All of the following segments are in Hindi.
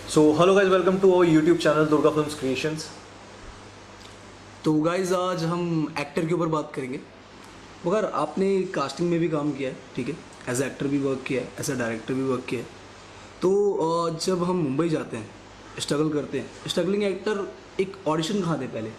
So hello guys, welcome to our YouTube channel Durga films creations. तो गाइज आज हम एक्टर के ऊपर बात करेंगे। मगर आपने कास्टिंग में भी काम किया है, ठीक है, एज एक्टर भी वर्क किया है, एज ए डायरेक्टर भी वर्क किया है। तो जब हम मुंबई जाते हैं, स्ट्रगल करते हैं, स्ट्रगलिंग एक्टर एक ऑडिशन कहाँ दे पहले?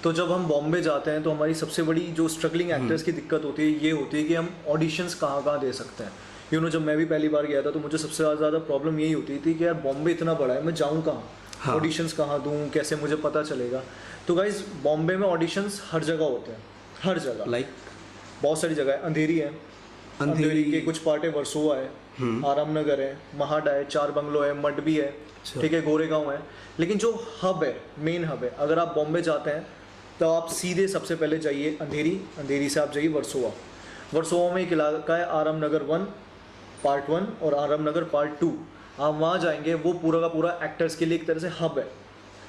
तो जब हम बॉम्बे जाते हैं तो हमारी सबसे बड़ी जो स्ट्रगलिंग एक्टर्स की दिक्कत होती है ये होती है कि हम ऑडिशंस कहाँ कहाँ दे सकते हैं। जब मैं भी पहली बार गया था तो मुझे सबसे ज़्यादा प्रॉब्लम यही होती थी कि यार बॉम्बे इतना बड़ा है, मैं जाऊँ कहाँ, हाँ। ऑडिशंस कहाँ दूँ, कैसे मुझे पता चलेगा। तो गाइज बॉम्बे में ऑडिशंस हर जगह होते हैं, हर जगह, लाइक बहुत सारी जगह है। अंधेरी है, अंधेरी के कुछ पार्ट है, वर्सोवा है, आराम नगर है, महाडा है, चार बंगलो है, मडबी है, ठीक है, गोरेगांव है। लेकिन जो हब है, मेन हब है, अगर आप बॉम्बे जाते हैं तो आप सीधे सबसे पहले जाइए अंधेरी, अंधेरी से आप जाइए वर्सोवा। वर्सोवा में एक इलाका है आराम नगर 1 पार्ट 1 और आराम नगर पार्ट 2। आप वहाँ जाएंगे, वो पूरा का पूरा एक्टर्स के लिए एक तरह से हब है,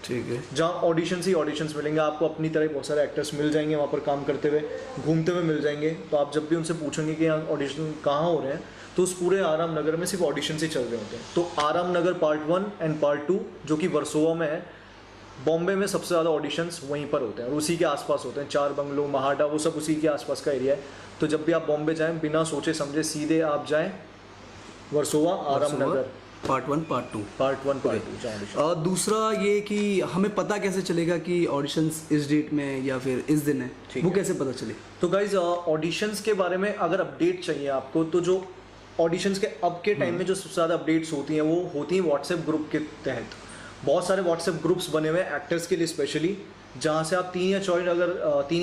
ठीक है, जहाँ ऑडिशंस ही ऑडिशंस मिलेंगे आपको। अपनी तरह बहुत सारे एक्टर्स मिल जाएंगे वहाँ पर काम करते हुए, घूमते हुए मिल जाएंगे। तो आप जब भी उनसे पूछेंगे कि यहाँ ऑडिशन कहाँ हो रहे हैं, तो उस पूरे आराम नगर में सिर्फ ऑडिशंस ही चल रहे होते हैं। तो आराम नगर पार्ट 1 एंड पार्ट 2 जो कि वर्सोवा में है, बॉम्बे में सबसे ज़्यादा ऑडिशंस वहीं पर होते हैं और उसी के आसपास होते हैं। चार बंगलो, महाडा, वो सब उसी के आसपास का एरिया है। तो जब भी आप बॉम्बे जाएं, बिना सोचे समझे सीधे आप जाएं वर्सोवा, आराम नगर पार्ट 1 पार्ट 2। पार्ट 1 पार्ट 2 जाएं audition। और दूसरा ये कि हमें पता कैसे चलेगा कि ऑडिशंस इस डेट में या फिर इस दिन है, वो कैसे पता चले? तो गाइज ऑडिशंस के बारे में अगर अपडेट चाहिए आपको, तो जो ऑडिशंस के अब के टाइम में जो सबसे ज़्यादा अपडेट्स होती हैं वो होती हैं व्हाट्सएप ग्रुप के तहत। बहुत सारे व्हाट्सएप ग्रुप्स बने हुए हैं एक्टर्स के लिए स्पेशली, जहाँ से आप 3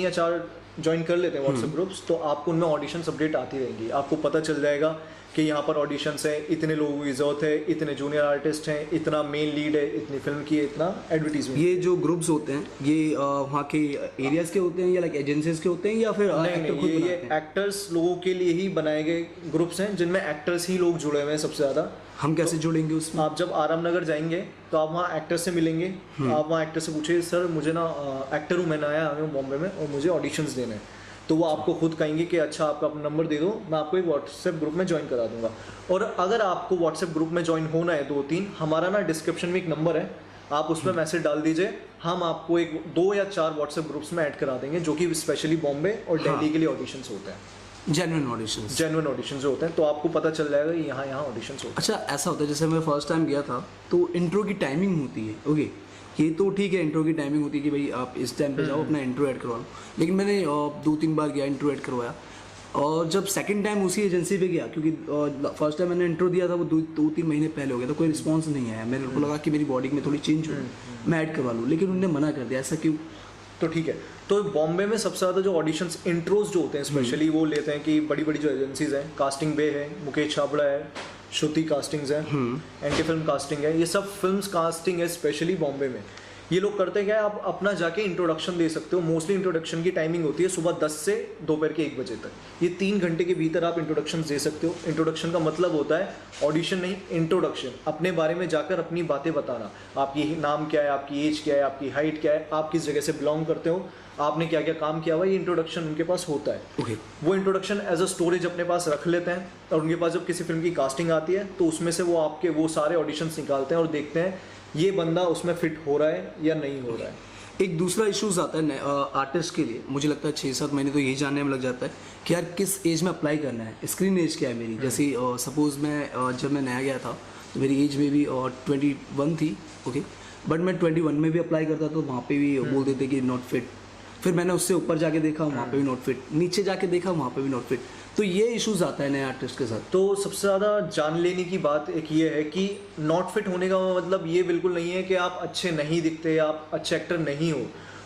या 4 ज्वाइन कर लेते हैं व्हाट्सएप ग्रुप्स, तो आपको उनमें ऑडिशंस अपडेट आती रहेंगी। आपको पता चल जाएगा कि यहाँ पर ऑडिशंस है, इतने लोगों की ज़रूरत है, इतने जूनियर आर्टिस्ट हैं, इतना मेन लीड है, इतनी फिल्म की है, इतना एडवर्टीजमेंट। ये जो ग्रुप्स होते हैं ये वहाँ के एरियाज के होते हैं या लाइक एजेंसीज के होते हैं या फिर एक्टर खुद ये बनाते हैं? एक्टर्स लोगों के लिए ही बनाए गए ग्रुप्स हैं, जिनमें एक्टर्स ही लोग जुड़े हुए हैं सबसे ज़्यादा। हम कैसे जुड़ेंगे उसमें? आप जब आराम नगर जाएंगे तो आप वहाँ एक्टर से मिलेंगे। आप वहाँ एक्टर से पूछिए, सर मुझे ना एक्टर हूँ, मैं नया आया हूँ बॉम्बे में और मुझे ऑडिशंस देने हैं। तो वो आपको खुद कहेंगे कि अच्छा आपका अपना नंबर दे दो, मैं आपको एक व्हाट्सएप ग्रुप में ज्वाइन करा दूंगा। और अगर आपको व्हाट्सएप ग्रुप में ज्वाइन होना है 2-3, हमारा ना डिस्क्रिप्शन में एक नंबर है, आप उसमें मैसेज डाल दीजिए, हम आपको एक 2 या 4 व्हाट्सएप ग्रुप्स में ऐड करा देंगे, जो कि स्पेशली बॉम्बे और दिल्ली के लिए ऑडिशंस होते हैं। जेन्युइन ऑडिशंस, जेन्युइन ऑडिशंस जो होते हैं, तो आपको पता चल जाएगा कि यहाँ यहाँ ऑडिशंस होते हैं। अच्छा ऐसा होता है जैसे मैं फर्स्ट टाइम गया था तो इंट्रो की टाइमिंग होती है, ओके, ये तो ठीक है, इंट्रो की टाइमिंग होती है कि भाई आप इस टाइम पे जाओ अपना इंट्रो ऐड करवा लो। लेकिन मैंने 2-3 बार गया, इंट्रो ऐड करवाया, और जब सेकंड टाइम उसी एजेंसी पे गया, क्योंकि फर्स्ट टाइम मैंने इंट्रो दिया था वो 2-3 महीने पहले हो गया, तो कोई रिस्पॉन्स नहीं आया। मेरे को लगा कि मेरी बॉडी में थोड़ी चेंज हो, मैं ऐड करवा लूँ, लेकिन उन्होंने मना कर दिया। ऐसा क्यों? तो ठीक है, तो बॉम्बे में सबसे ज़्यादा जो ऑडिशंस इंट्रोज जो होते हैं स्पेशली वो लेते हैं कि बड़ी बड़ी जो एजेंसीज हैं, कास्टिंग बे है, मुकेश छाबड़ा है, श्रुति कास्टिंग्स है, एंटी फिल्म कास्टिंग है, ये सब फिल्म्स कास्टिंग है स्पेशली बॉम्बे में। ये लोग करते हैं क्या, आप अपना जाके इंट्रोडक्शन दे सकते हो। मोस्टली इंट्रोडक्शन की टाइमिंग होती है सुबह 10 से दोपहर के 1 बजे तक। ये 3 घंटे के भीतर आप इंट्रोडक्शन दे सकते हो। इंट्रोडक्शन का मतलब होता है ऑडिशन नहीं, इंट्रोडक्शन, अपने बारे में जाकर अपनी बातें बताना। आपकी नाम क्या है, आपकी एज क्या है, आपकी हाइट क्या है, आप किस जगह से बिलोंग करते हो, आपने क्या क्या काम किया हुआ, ये इंट्रोडक्शन उनके पास होता है। ओके, वो इंट्रोडक्शन एज अ स्टोरेज अपने पास रख लेते हैं, और उनके पास जब किसी फिल्म की कास्टिंग आती है तो उसमें से वो आपके वो सारे ऑडिशंस निकालते हैं और देखते हैं ये बंदा उसमें फिट हो रहा है या नहीं हो रहा है। एक दूसरा इश्यूज आता है आर्टिस्ट के लिए, मुझे लगता है 6-7 महीने तो यही जानने में लग जाता है कि यार किस एज में अप्लाई करना है, स्क्रीन एज क्या है मेरी। जैसे सपोज मैं जब मैं नया गया था तो मेरी एज में भी 21 थी, ओके, बट मैं 21 में भी अप्लाई करता तो वहाँ पे भी बोल देते कि नॉट फिट। फिर मैंने उससे ऊपर जाके देखा, वहाँ पे भी नॉट फिट, नीचे जाके देखा, वहाँ पे भी नॉट फिट। तो ये इश्यूज आता है नए आर्टिस्ट के साथ। तो सबसे ज़्यादा जान लेने की बात एक ये है कि नॉट फिट होने का मतलब ये बिल्कुल नहीं है कि आप अच्छे नहीं दिखते, आप अच्छे एक्टर नहीं हो।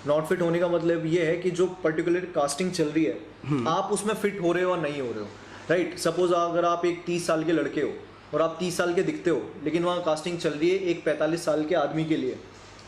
नॉट फिट होने का मतलब ये है कि जो पर्टिकुलर कास्टिंग चल रही है आप उसमें फिट हो रहे हो और नहीं हो रहे हो, राइट। सपोज अगर आप एक 30 साल के लड़के हो और आप 30 साल के दिखते हो, लेकिन वहाँ कास्टिंग चल रही है एक 45 साल के आदमी के लिए।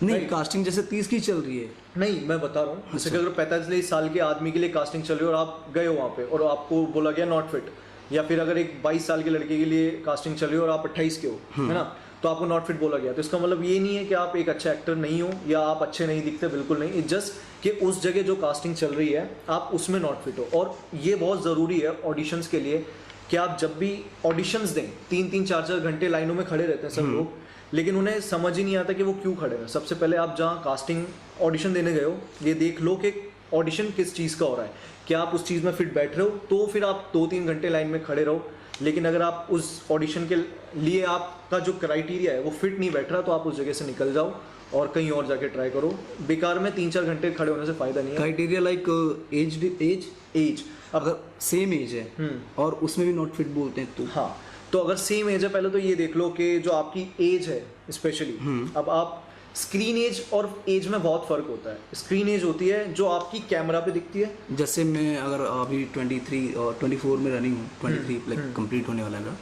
नहीं, कास्टिंग जैसे 30 की चल रही है। नहीं, मैं बता रहा हूँ, जैसे कि अगर 45 साल के आदमी के लिए कास्टिंग चल रही है और आप गए हो वहाँ पे और आपको बोला गया नॉट फिट, या फिर अगर एक 22 साल के लड़के के लिए कास्टिंग चल रही है और आप 28 के हो, है ना, तो आपको नॉट फिट बोला गया, तो इसका मतलब ये नहीं है कि आप एक अच्छा एक्टर नहीं हो या आप अच्छे नहीं दिखते, बिल्कुल नहीं। इट्स जस्ट कि उस जगह जो कास्टिंग चल रही है आप उसमें नॉट फिट हो। और ये बहुत ज़रूरी है ऑडिशंस के लिए कि आप जब भी ऑडिशंस दें 3-4 घंटे लाइनों में खड़े रहते हैं सब लोग, लेकिन उन्हें समझ ही नहीं आता कि वो क्यों खड़े हैं। सबसे पहले आप जहाँ कास्टिंग ऑडिशन देने गए हो, ये देख लो कि ऑडिशन किस चीज़ का हो रहा है, क्या आप उस चीज़ में फिट बैठ रहे हो, तो फिर आप 2-3 घंटे लाइन में खड़े रहो। लेकिन अगर आप उस ऑडिशन के लिए आपका जो क्राइटेरिया है वो फिट नहीं बैठ रहा, तो आप उस जगह से निकल जाओ और कहीं और जाके ट्राई करो। बेकार में 3-4 घंटे खड़े होने से फ़ायदा नहीं है। क्राइटेरिया लाइक एज अगर सेम एज है और उसमें भी नॉट फिट बोलते हैं तो हाँ, तो अगर सेम एज है, पहले तो ये देख लो कि जो आपकी एज है स्पेशली, अब आप स्क्रीन एज और एज में बहुत फर्क होता है। स्क्रीन एज होती है जो आपकी कैमरा पे दिखती है। जैसे मैं अगर अभी 23 और 24 में रनिंग हूँ, 23 लाइक कंप्लीट होने वाला है मेरा,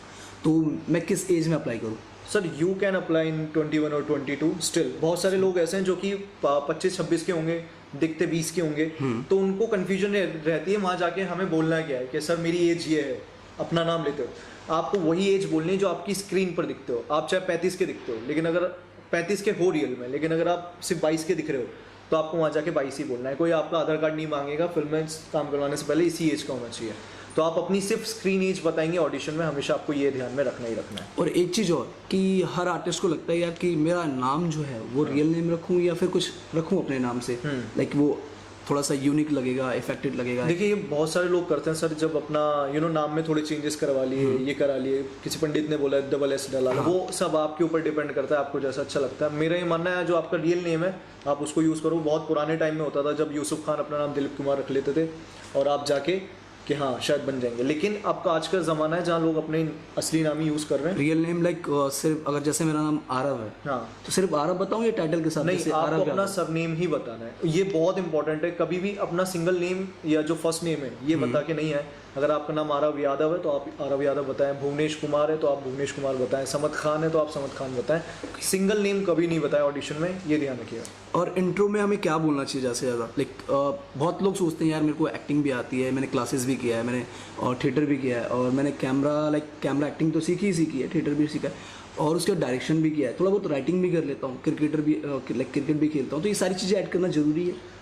तो मैं किस एज में अप्लाई करूँ? Sir you can apply in 21 और 22 स्टिल। बहुत सारे लोग ऐसे हैं जो कि 25-26 के होंगे, दिखते 20 के होंगे, तो उनको कन्फ्यूजन रहती है वहाँ जाके हमें बोलना क्या है कि सर मेरी एज ये है, अपना नाम लेते हो। आपको वही एज बोलनी है जो आपकी स्क्रीन पर दिखते हो। आप चाहे 35 के दिखते हो, लेकिन अगर 35 के हो रियल में, लेकिन अगर आप सिर्फ 22 के दिख रहे हो तो आपको वहाँ जाके 22 ही बोलना है। कोई आपका आधार कार्ड नहीं मांगेगा, फिल्म में काम करवाने से पहले इसी एज का होना चाहिए। तो आप अपनी सिर्फ स्क्रीन एज बताएंगे ऑडिशन में, हमेशा आपको ये ध्यान में रखना ही रखना है। और एक चीज़ और कि हर आर्टिस्ट को लगता है यार कि मेरा नाम जो है वो रियल नेम रखूँ या फिर कुछ रखूँ अपने नाम से, लाइक वो थोड़ा सा यूनिक लगेगा, इफेक्टेड लगेगा। देखिए ये बहुत सारे लोग करते हैं सर, जब अपना नाम में थोड़े चेंजेस करवा लिए, ये करा लिए, किसी पंडित ने बोला SS डाला, वो सब आपके ऊपर डिपेंड करता है, आपको जैसा अच्छा लगता है। मेरा ये मानना है जो आपका रियल नेम है आप उसको यूज़ करो। बहुत पुराने टाइम में होता था जब यूसुफ खान अपना नाम दिलीप कुमार रख लेते थे और आप जाके कि हाँ शायद बन जाएंगे, लेकिन आपका आज का ज़माना है जहाँ लोग अपने असली नाम ही यूज़ कर रहे हैं। रियल नेम लाइक सिर्फ अगर जैसे मेरा नाम आरव है, हाँ, तो सिर्फ आरव बताऊँ या टाइटल के साथ? नहीं, आपको अपना सरनेम ही बताना है। ये बहुत इंपॉर्टेंट है। कभी भी अपना सिंगल नेम या जो फर्स्ट नेम है ये बता के नहीं है। अगर आपका नाम आरव यादव है तो आप आरव यादव बताएं, भुवनेश कुमार है तो आप भुवनेश कुमार बताएं, समद खान है तो आप समद खान बताएं। सिंगल नेम कभी नहीं बताएं ऑडिशन में, ये ध्यान रखिएगा। और इंट्रो में हमें क्या बोलना चाहिए ज़्यादा से ज़्यादा? लाइक बहुत लोग सोचते हैं यार मेरे को एक्टिंग भी आती है, मैंने क्लासेस भी किया है, मैंने थिएटर भी किया है, और मैंने कैमरा एक्टिंग तो सीखी है, थिएटर भी सीखा है, और उसके डायरेक्शन भी किया है, थोड़ा बहुत राइटिंग भी कर लेता हूँ, क्रिकेट भी खेलता हूँ। तो ये सारी चीज़ें ऐड करना ज़रूरी है।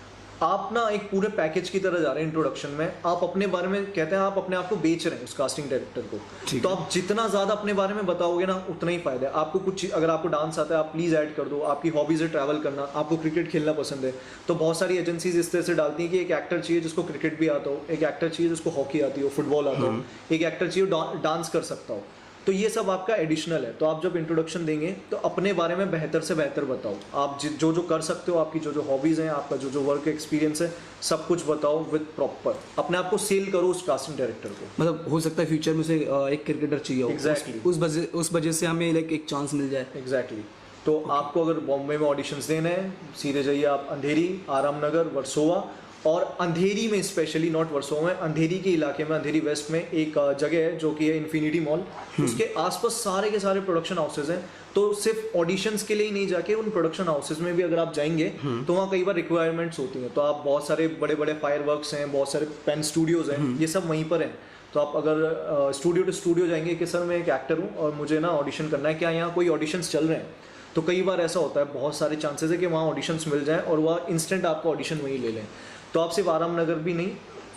आप ना एक पूरे पैकेज की तरह जा रहे हैं इंट्रोडक्शन में। आप अपने बारे में कहते हैं, आप अपने आप को बेच रहे हैं उस कास्टिंग डायरेक्टर को। तो आप जितना ज़्यादा अपने बारे में बताओगे ना उतना ही फायदा है आपको। कुछ अगर आपको डांस आता है आप प्लीज़ ऐड कर दो। आपकी हॉबीज़ है ट्रैवल करना, आपको क्रिकेट खेलना पसंद है, तो बहुत सारी एजेंसीज इस तरह से डालती हैं कि एक एक्टर चाहिए जिसको क्रिकेट भी आता हो, एक एक्टर चाहिए जिसको हॉकी आती हो, फुटबॉल आता हो, एक एक्टर चाहिए डांस कर सकता हो। तो ये सब आपका एडिशनल है। तो आप जब इंट्रोडक्शन देंगे तो अपने बारे में बेहतर से बेहतर बताओ। आप जो जो कर सकते हो, आपकी जो जो हॉबीज़ हैं, आपका जो जो वर्क एक्सपीरियंस है, सब कुछ बताओ विद प्रॉपर। अपने आप को सेल करो उस कास्टिंग डायरेक्टर को। मतलब हो सकता है फ्यूचर में से एक क्रिकेटर चाहिए हो, Exactly. उस वजह से हमें लाइक एक चांस मिल जाए। एग्जैक्टली। तो आपको अगर बॉम्बे में ऑडिशंस देने हैं, सीधे जाइए आप अंधेरी, आराम नगर, वर्सोवा। और अंधेरी में स्पेशली, नॉट वर्सोवा में, अंधेरी के इलाके में, अंधेरी वेस्ट में एक जगह है जो कि है इन्फिनिटी मॉल। उसके आसपास सारे के सारे प्रोडक्शन हाउसेज हैं। तो सिर्फ ऑडिशंस के लिए ही नहीं जाके उन प्रोडक्शन हाउसेज में भी अगर आप जाएंगे तो वहाँ कई बार रिक्वायरमेंट्स होती हैं। तो आप बहुत सारे बड़े बड़े फायरवर्क्स हैं, बहुत सारे पेन स्टूडियोज़ हैं, ये सब वहीं पर हैं। तो आप अगर स्टूडियो टू स्टूडियो जाएंगे कि सर मैं एक एक्टर हूँ और मुझे ना ऑडिशन करना है, क्या यहाँ कोई ऑडिशंस चल रहे हैं? तो कई बार ऐसा होता है, बहुत सारे चांसेस है कि वहाँ ऑडिशंस मिल जाएं और वह इंस्टेंट आपका ऑडिशन वहीं ले लें। तो आप सिर्फ आराम नगर भी नहीं,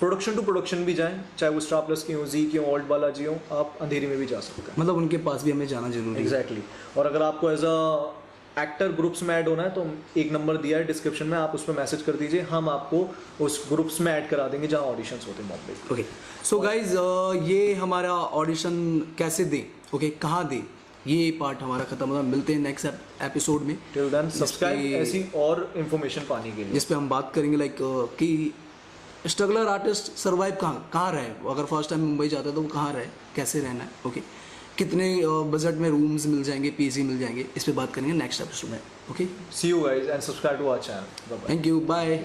प्रोडक्शन टू प्रोडक्शन भी जाएं, चाहे वो स्टार प्लस की हो, जी की हो, ओल्ड बालाजी हो, आप अंधेरी में भी जा सकते हैं। मतलब उनके पास भी हमें जाना जरूरी है। एग्जैक्टली। और अगर आपको एज अ एक्टर ग्रुप्स में ऐड होना है तो एक नंबर दिया है डिस्क्रिप्शन में, आप उस पर मैसेज कर दीजिए, हम आपको उस ग्रुप्स में ऐड करा देंगे जहाँ ऑडिशंस होते हैं बॉम्बे। ओके, सो गाइज ये हमारा ऑडिशन कैसे दें, ओके, कहाँ दें, ये पार्ट हमारा खत्म हुआ। मिलते हैं नेक्स्ट एपिसोड में। टिल देन सब्सक्राइब ऐसी और इन्फॉर्मेशन पाने के लिए, जिस पे हम बात करेंगे लाइक कि स्ट्रगलर आर्टिस्ट सर्वाइव कहाँ रहे, अगर फर्स्ट टाइम मुंबई जाता है तो वो कहाँ रहे, कैसे रहना है, ओके, कितने बजट में रूम्स मिल जाएंगे, पीजी मिल जाएंगे, इस पे बात करेंगे नेक्स्ट एपिसोड में। Okay, see you guys and subscribe to our channel. Thank you, bye.